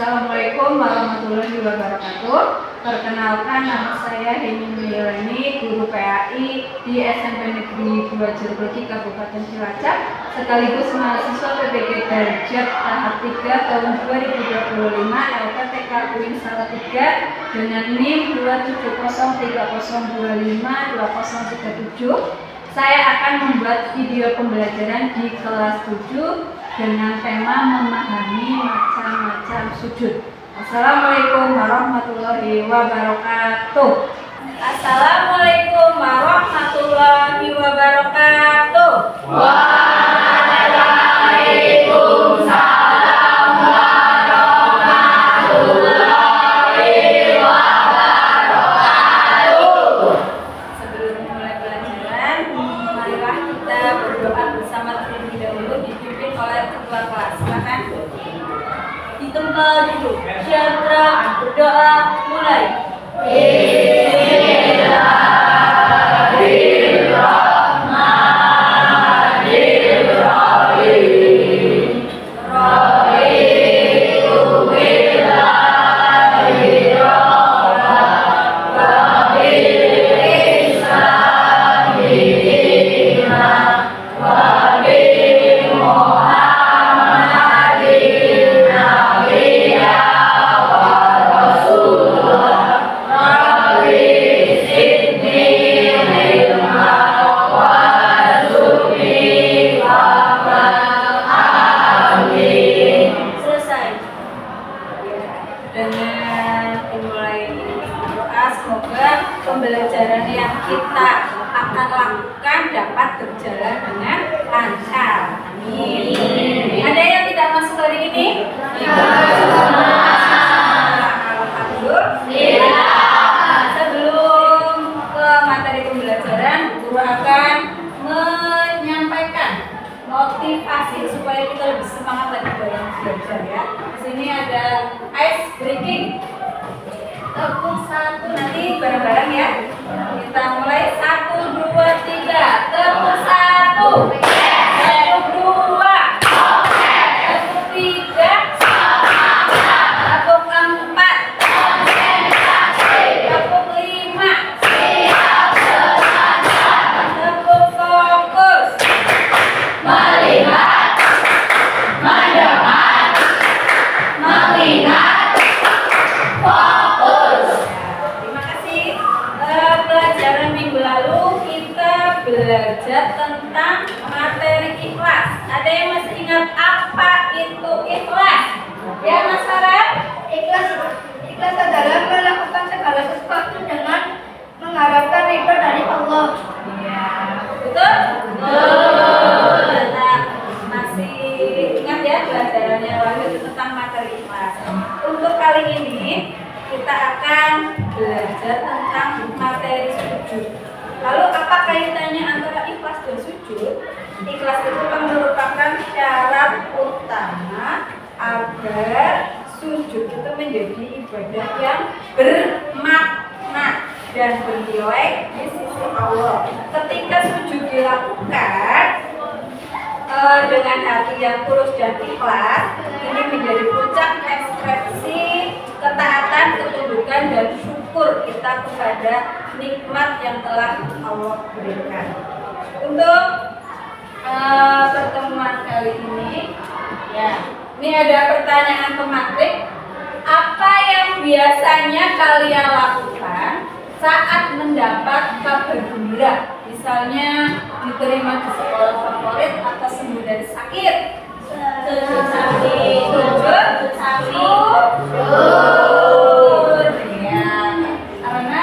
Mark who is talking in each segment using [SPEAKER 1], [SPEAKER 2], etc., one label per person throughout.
[SPEAKER 1] Assalamualaikum warahmatullahi wabarakatuh. Perkenalkan, nama saya Heni Milani, guru PAI di SMP Negeri 2 Jorobogi Kabupaten Cilacap, sekaligus mahasiswa PPG Darjat tahap 3 tahun 2025 LPTK UIN Salatiga dengan NIM 27030252037. Saya akan membuat video pembelajaran di kelas 7 dengan tema memahami macam-macam sujud. Assalamualaikum warahmatullahi wabarakatuh. Assalamualaikum warahmatullahi wabarakatuh.
[SPEAKER 2] Waalaikumsalam warahmatullahi wabarakatuh.
[SPEAKER 1] Sebelum mulai pelajaran, marilah kita berdoa bersama terlebih dahulu dipimpin oleh ketua kelas. Silakan. Di tempat duduk, syatra berdoa mulai.
[SPEAKER 2] Bismillahirrahmanirrahim. Raditu billahi rabban wa bil islami dinan wa bi Muhammadin nabiyya wa rasulah. Rabbi zidni ilma warzuqni fahman. Amin.
[SPEAKER 1] Selesai. Dengan dimulai doa, semoga pembelajaran yang kita akan lakukan dapat berjalan dengan lancar. Amin. Ada yang tidak masuk hari ini? Alhamdulillah. Sebelum ke materi pembelajaran, guru akan menyampaikan motivasi supaya kita lebih semangat lagi dalam belajar ya. Di sini ada ice breaking. Tepuk satu, nanti bareng-bareng ya. Kita mulai 1, 2, 3. Tepuk satu. Tepuk dua. Tepuk tiga. Tepuk empat. Tepuk lima. Tepuk fokus.
[SPEAKER 2] Melihat, mendengar, mengingat, fokus.
[SPEAKER 1] Terima kasih. Pelajaran minggu lalu kita belajar tentang materi ikhlas. Ada yang masih ingat apa itu ikhlas? Ya, Mas Farah?
[SPEAKER 3] Ikhlas adalah melakukan segala sesuatu dengan mengharapkan ridho dari Allah.
[SPEAKER 1] Iya. Betul? Betul. Nah, masih ingat ya pelajaran yang lalu itu tentang materi ikhlas. Untuk kali ini kita akan belajar tentang materi sujud. Lalu apa kaitannya antara ikhlas dan sujud? Ikhlas itu kan merupakan syarat utama agar sujud itu menjadi ibadah yang bermakna dan bernilai di sisi Allah. Ketika sujud dilakukan dengan hati yang tulus dan ikhlas, ini menjadi puncak ekspresi ketaatan, ketundukan dan syukur kita kepada nikmat yang telah Allah berikan. Untuk pertemuan kali ini, ya, ini ada pertanyaan pematrik. Apa yang biasanya kalian lakukan saat mendapat kabar gembira? Misalnya diterima di sekolah favorit atau sembuh dari sakit. Syukur. Ya, karena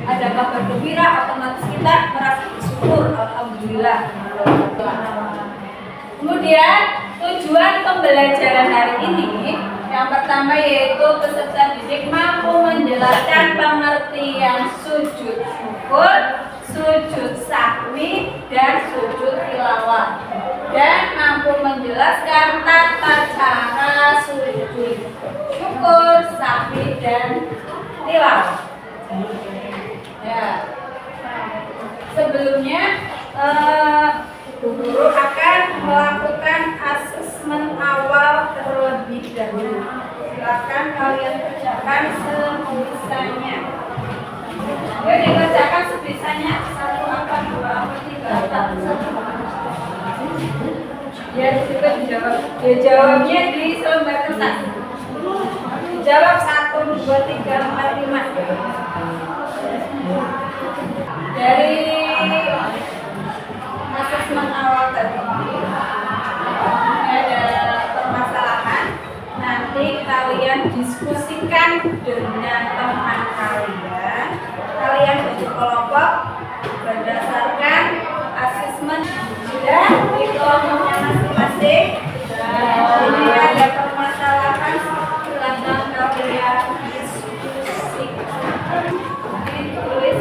[SPEAKER 1] ada kabar gembira, otomatis kita merasa bersyukur. Alhamdulillah. Kemudian tujuan pembelajaran hari ini yang pertama yaitu peserta didik mampu menjelaskan pengertian sujud syukur, sujud sahwi, dan sujud tilawah, dan mampu menjelaskan tata cara sujud syukur, sahwi, dan tilawah. Ya. Sebelumnya guru akan melakukan asesmen awal terlebih dahulu. Silakan kalian kerjakan sebisanya. Yuk dikerjakan sebisanya. 1 apa, 2 apa, 3 apa, 1. Ya juga dijawab. Ya jawabnya di selembar kertas. Jawab 1, 2, 3, 4, 5. Dari asesmen awal tadi ada permasalahan. Nanti kalian diskusikan dengan teman kalian. Kalian bagi kelompok berdasarkan asesmen sudah di kelompoknya masing-masing. Ini ada permasalahan, silakan kalian diskusikan. Ditulis,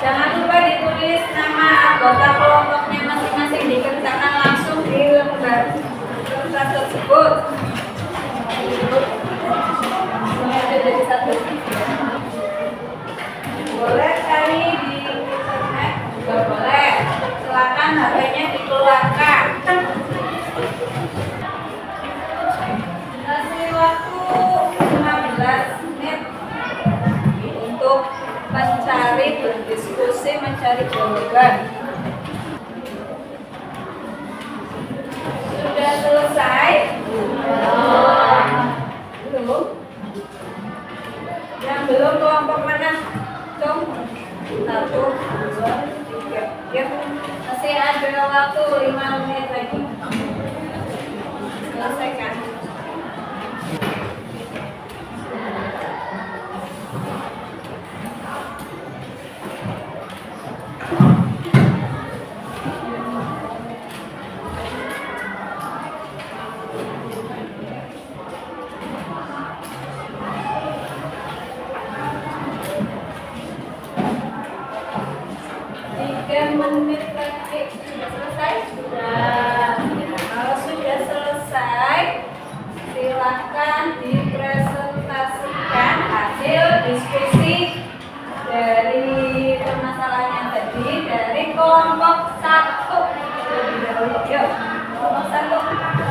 [SPEAKER 1] jangan lupa ditulis nama anggota kelompoknya masing-masing, dikerjakan langsung di lembar kertas tersebut. Ada jadi 1. Boleh cari di internet juga boleh. Silakan HP-nya dikeluarkan. Kasih waktu 15 menit untuk mencari, berdiskusi, mencari jawaban. Sudah selesai? Belum? Yang belum kelompok mana? Dong. 1, 2, 3. Ya, masih ada waktu 5 menit lagi. Selesaikan. Menit lagi. Sudah selesai? Sudah. Kalau sudah selesai, silakan dipresentasikan hasil diskusi dari permasalahan yang tadi dari kelompok 1. Lebih dahulu, yuk. Kelompok 1,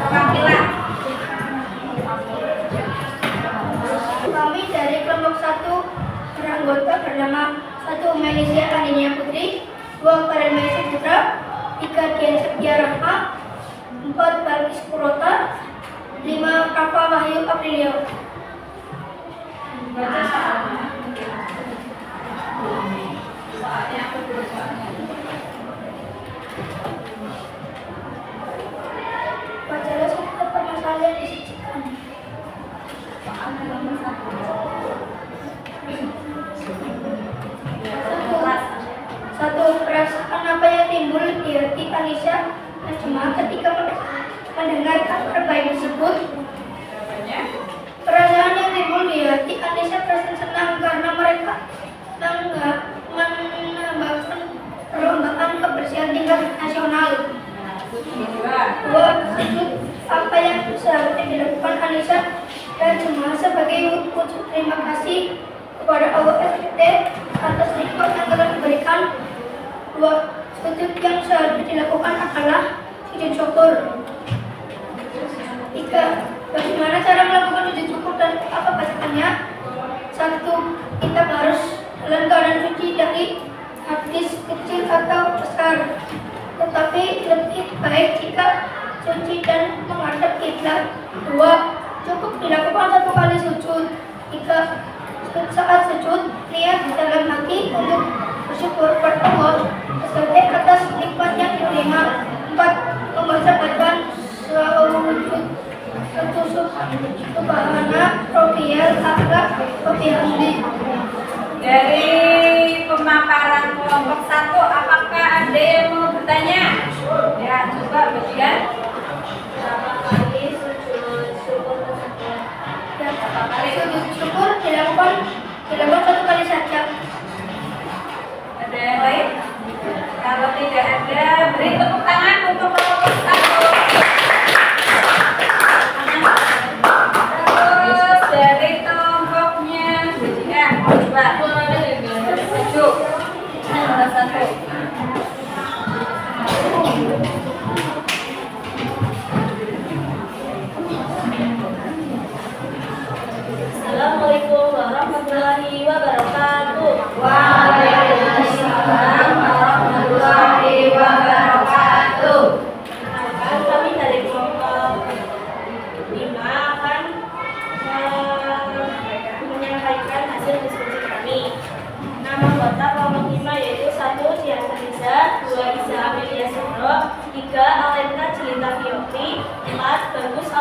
[SPEAKER 1] Kamila.
[SPEAKER 3] Kami dari kelompok 1 beranggota bernama 1 Melisya Aninia Putri, 2 Karen Meisya Putra, 3 Dian Septia Rahma, 4 Balkis Purota, 5 Rafa Wahyu Aprilio.
[SPEAKER 1] Baca soalnya. Soalnya apa dulu soalnya?
[SPEAKER 3] Bacalah satu permasalahan yang disajikan.
[SPEAKER 1] Soalnya nomor 1.
[SPEAKER 3] Satu, perasaan apa yang timbul di hati Anissa dan Jemaah ketika mendengar kabar baik tersebut? Perasaan yang timbul di hati Anissa perasaan senang karena mereka menambahkan perlombaan kebersihan tingkat nasional. 2, sujud apa yang seharusnya dilakukan Anissa dan Jemaah sebagai wujud terima kasih kepada Allah SWT atas nikmat yang telah diberikan. 2, sujud yang seharusnya dilakukan adalah sujud syukur. 3, bagaimana cara melakukan sujud syukur dan apa bacaannya? 1, kita harus dalam keadaan suci dari hadis kecil atau besar, tetapi lebih baik jika suci dan menghadap kiblat. 2, cukup dilakukan 1 kali sujud. 3, saat sujud niat di dalam hati untuk bersyukur kepada Allah sebagai atas nikmat yang diterima. 4, membaca bacaan wujud subhana rabbiyal a'la wa bihamdi.
[SPEAKER 1] Dari pemaparan kelompok 1, apakah ada yang mau bertanya? Ya, coba bagian. Berapa kali sujud syukur tersebut?
[SPEAKER 3] Ya, sujud syukur dilakukan 1 kali saja.
[SPEAKER 1] Ada yang lain? Kalau tidak ada, beri tepuk tangan untuk kelompok 1. Terus dari kelompoknya bagian, coba. Maju. Nomor 1.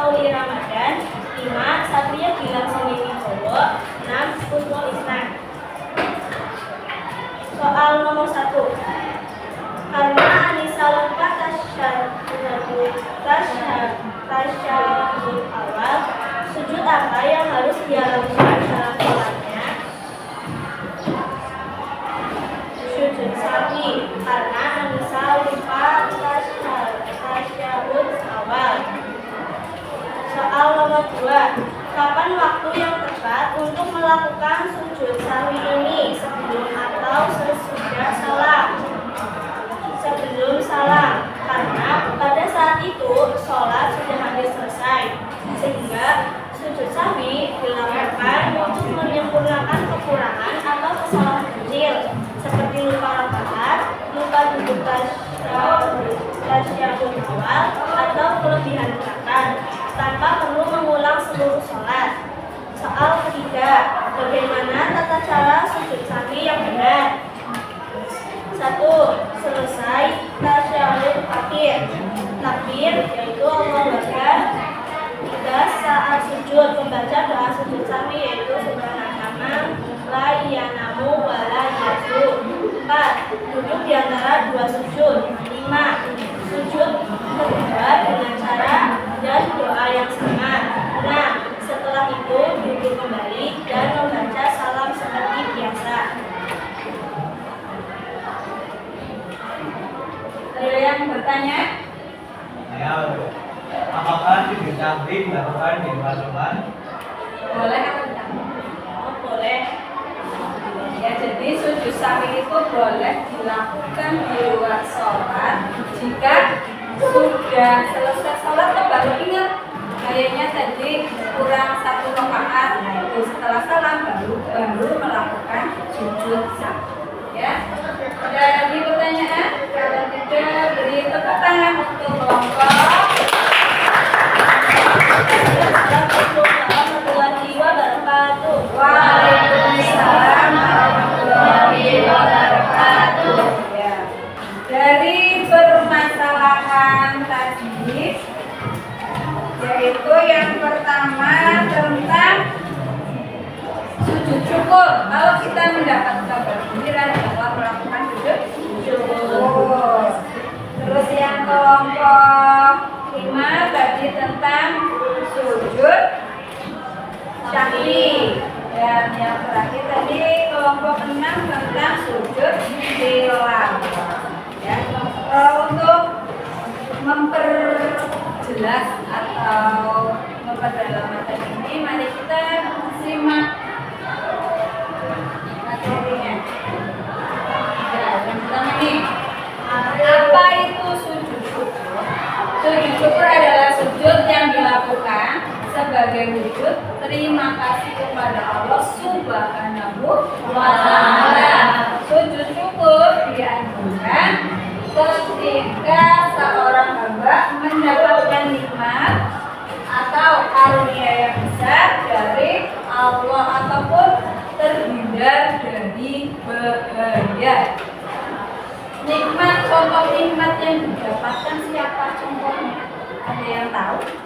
[SPEAKER 1] Mauli Ramadan. 5. Satria Gilang Semini Cowok. 6. Husnul Islam. Soal nomor 1. Karena Anissa lupa tasyahud awal, sujud apa yang harus dia lakukan dalam sholatnya? Sujud sahwi. Karena Anissa lupa tasyahud awal. Soal nomor 2. Kapan waktu yang tepat untuk melakukan sujud sahwi ini? Sebelum atau sesudah salam? Sebelum salam, karena pada saat itu sholat sudah hampir selesai, sehingga sujud sahwi dilakukan untuk menyempurnakan kekurangan atau kesalahan kecil seperti lupa rakaat, lupa duduk tasyahud awal, atau kelebihan gerakan tanpa perlu mengulang seluruh sholat. Soal ketiga, bagaimana tata cara sujud sahwi yang benar? 1. Selesai tasyahud akhir, takbir yaitu Allahu Akbar. 3. Saat sujud membaca doa sujud sahwi yaitu subhanallah la yanamu wa la yasud. 4. Duduk di antara dua sujud. 5. Sujud kedua dengan cara dan doa yang sama. 6. Setelah itu duduk kembali dan membaca salam seperti biasa. Ada yang bertanya?
[SPEAKER 2] Apakah sujud sahwi dilakukan di luar sholat?
[SPEAKER 1] Boleh atau tidak? Oh, boleh. Ya, jadi sujud sahwi itu boleh dilakukan di luar sholat jika sudah selesai sholat atau baru ingat kayaknya tadi kurang 1 rakaat. Nah, itu setelah salam baru melakukan sujud sahwi. Ya, ada lagi pertanyaan? Kalau tidak, beri tepuk tangan untuk kelompok. Waalaikumsalam warahmatullahi wabarakatuh. Ya. Dari permasalahan tadi, yaitu yang pertama tentang sujud syukur. Kalau kita mendapat kabar gembira bahwa melakukan sujud syukur. Terus yang kelompok 5 tadi tentang sujud syahwi. Dan yang terakhir tadi kelompok 6 tentang sujud tilawah. Ya, untuk memperjelas atau memperdalam materi ini, mari kita simak materinya. Ya, yang pertama nih, apa itu sujud syukur? Sujud syukur adalah sujud yang dilakukan sebagai wujud terima kasih kepada Allah Subhanahu wa Ta'ala. Sujud syukur dianjurkan ketika seorang hamba mendapatkan nikmat atau karunia yang besar dari Allah ataupun terhindar dari bahaya. Nikmat, contoh nikmat yang didapatkan siapa contohnya? Ada yang tahu?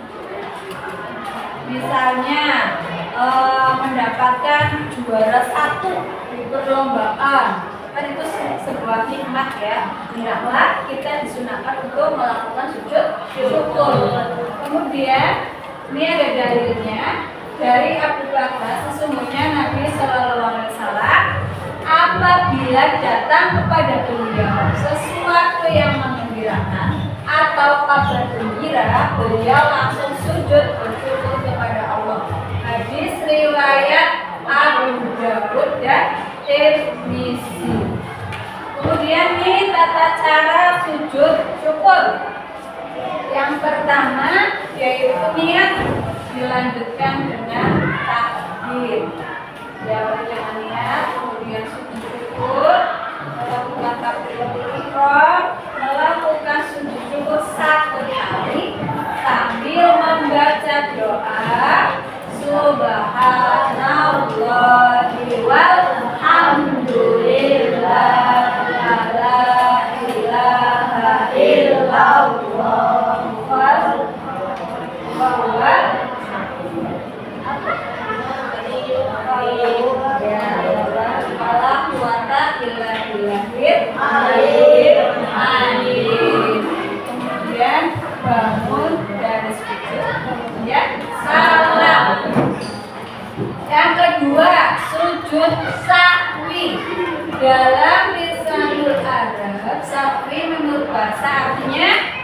[SPEAKER 1] Misalnya mendapatkan juara 1 di perlombaan, kan itu sebuah nikmat ya. Hendaklah kita disunahkan untuk melakukan sujud syukur. Kemudian ini ada dalilnya dari Abu Bakar, sesungguhnya Nabi Shallallahu Alaihi Wasallam apabila datang kepada beliau sesuatu yang menggembirakan atau kabar gembira, beliau langsung sujud bersyukur kepada Allah. Hadis riwayat Abu Dawud dan Tirmizi. Kemudian ini tata cara sujud syukur. Yang pertama yaitu niat, dilanjutkan dengan takbir. Ya, dengan niat, kemudian sujud syukur, melakukan takbiratul ihram, melakukan sujud syukur 1 kali sambil membaca doa Subhanallahi walhamdulillah la ilaha illallah bahwa puasa artinya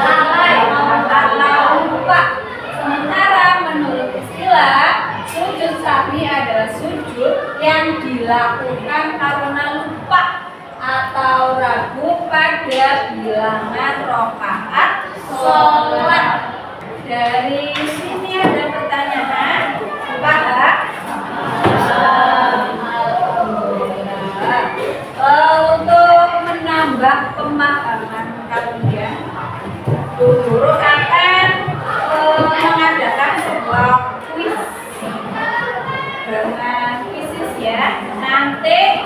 [SPEAKER 1] lalai atau lupa. Sementara menurut istilah sujud sahwi adalah sujud yang dilakukan karena lupa atau ragu pada bilangan rakaat sholat. Dari sini ada pertanyaan, Pak. Untuk menambah pemahaman kalian, guru akan mengadakan sebuah kuis dengan kuis ya. Nanti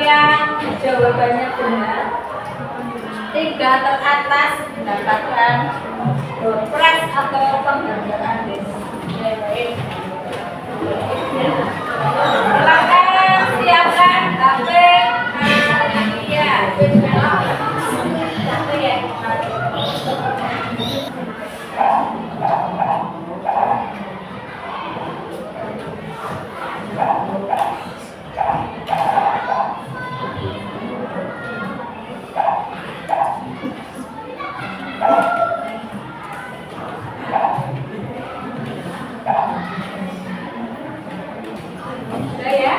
[SPEAKER 1] yang jawabannya benar 3 teratas mendapatkan door prize atau penghargaan dari silakan siapkan HP ya. Sudah ya?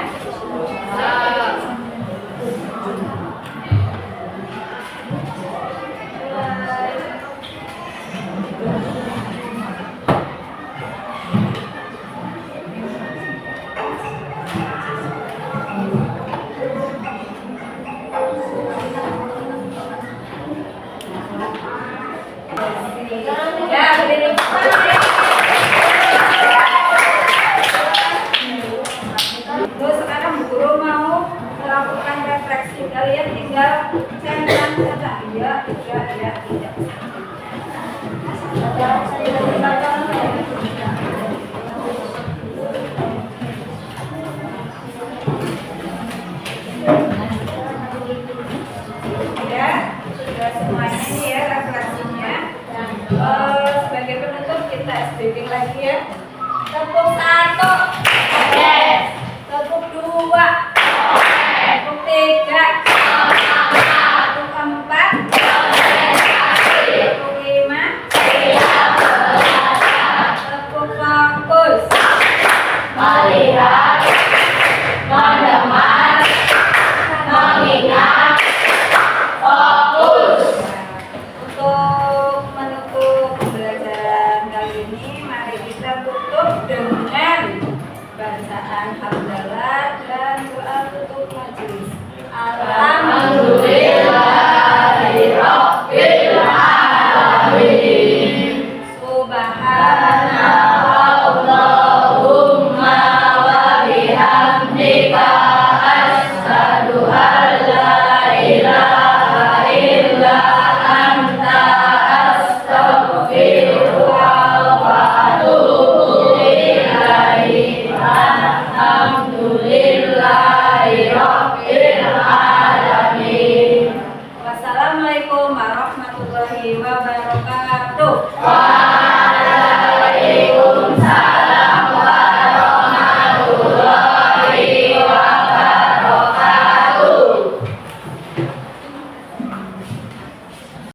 [SPEAKER 1] Ya, berdiri. Terus sekarang Bu Guru mau melakukan refleksi. Kalian tinggal centang saja. Iya, tidak. Ya, sudah semuanya ini ya refleksinya. Sebagai penutup kita SBB lagi ya. Tepuk 1, tepuk 2, tepuk 3, tepuk 4, tepuk 5, tepuk fokus, melihat, mendengar, mengingat, fokus. Untuk menutup pembelajaran kali ini, mari kita tutup dengan bacaan hamdalah dan doa tutup majelis. Alhamdulillahirabbil alamin. Subhanallahumma wa bihamdika asyhadu an la ilaha illa anta astaghfiruka wa atubu ilaik. Alhamdulillahirabbil alamin. Wassalamualaikum warahmatullahi wabarakatuh.